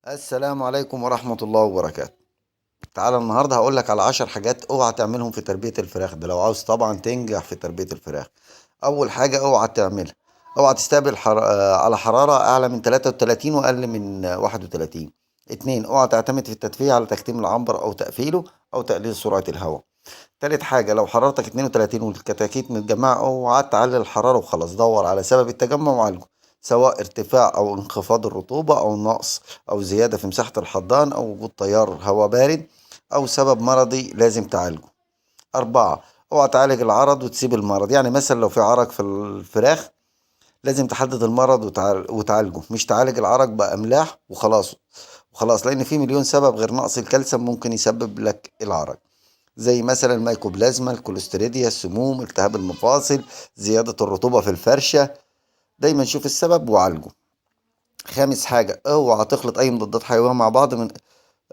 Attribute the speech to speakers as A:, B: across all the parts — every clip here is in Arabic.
A: السلام عليكم ورحمة الله وبركاته. تعالى النهاردة هقولك على 10 حاجات اوعى تعملهم في تربية الفراخ، ده لو عاوز طبعا تنجح في تربية الفراخ. أول حاجة اوعى تعملها، اوعى تستقبل على حرارة أعلى من 33 وأقل من 31. اتنين، اوعى تعتمد في التدفئة على تكتيم العنبر أو تقفيله أو تقليل سرعة الهواء. تالت حاجة، لو حرارتك 32 والكتاكيت متجمعة اوعى تعلي الحرارة وخلاص، دور على سبب التجمع وعالجه، سواء ارتفاع أو انخفاض الرطوبة أو نقص أو زيادة في مساحة الحضان أو وجود تيار هواء بارد أو سبب مرضي لازم تعالجه. أربعة، اوعى تعالج العرض وتسيب المرض، يعني مثلا لو في عرق في الفراخ لازم تحدد المرض وتعالجه، مش تعالج العرق بأملاح وخلاص، لأن في مليون سبب غير نقص الكالسيوم ممكن يسبب لك العرق، زي مثلا الميكوبلازما، الكوليستيريديا، السموم، التهاب المفاصل، زيادة الرطوبة في الفرشة. دايما شوف السبب وعالجه. خامس حاجة، اوعى تخلط اي مضادات حيوية مع بعض من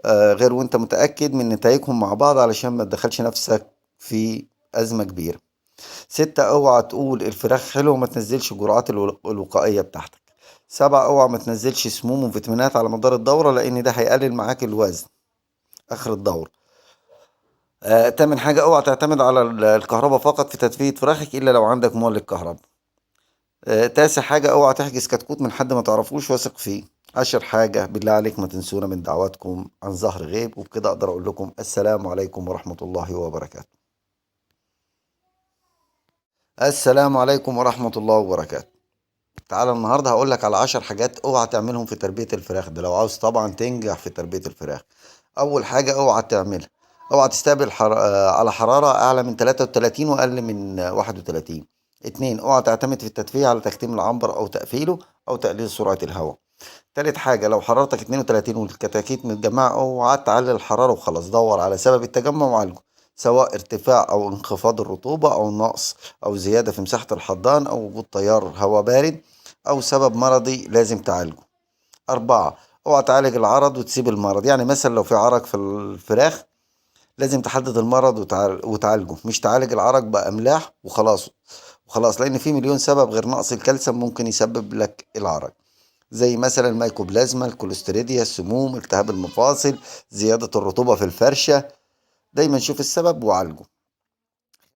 A: غير وانت متأكد من نتائجهم مع بعض علشان ما تدخلش نفسك في أزمة كبيرة. ستة، اوعى تقول الفراخ حلو وما تنزلش الجرعات الوقائية بتاعتك. سبعة، اوعى ما تنزلش سموم وفيتامينات على مدار الدورة لأن ده هيقلل معاك الوزن آخر الدورة. تامن حاجة، اوعى تعتمد على الكهرباء فقط في تدفئة فراخك إلا لو عندك مولد كهرباء. تاسع حاجة، اوعى تحجز كتكوت من حد ما تعرفوش واثق فيه. عشر حاجة، بالله عليك ما تنسونا من دعواتكم عن ظهر غيب، وبكده أقدر أقول لكم السلام عليكم ورحمة الله وبركاته. السلام عليكم ورحمة الله وبركاته. تعالى النهاردة هقولك على 10 حاجات اوعى تعملهم في تربية الفراخ، ده لو عاوز طبعا تنجح في تربية الفراخ. أول حاجة اوعى تعملها، اوعى تستقبل على حرارة أعلى من 33 وأقل من 31. اتنين، اوعى تعتمد في التدفئة على تكتيم العنبر أو تقفيله أو تقليل سرعة الهواء. تالت حاجة، لو حرارتك 32 والكتاكيت متجمعة اوعى تعلي الحرارة وخلاص، دور على سبب التجمع وعالجه، سواء ارتفاع أو انخفاض الرطوبة أو نقص أو زيادة في مساحة الحضان أو وجود تيار هواء بارد أو سبب مرضي لازم تعالجه. أربعة، اوعى تعالج العرض وتسيب المرض، يعني مثلا لو في عرق في الفراخ لازم تحدد المرض وتعالجه، مش تعالج العرق بأملاح وخلاص، لأن في مليون سبب غير نقص الكالسيوم ممكن يسبب لك العرق، زي مثلا الميكوبلازما، الكوليستيريديا، السموم، التهاب المفاصل، زيادة الرطوبة في الفرشة. دايما شوف السبب وعالجه.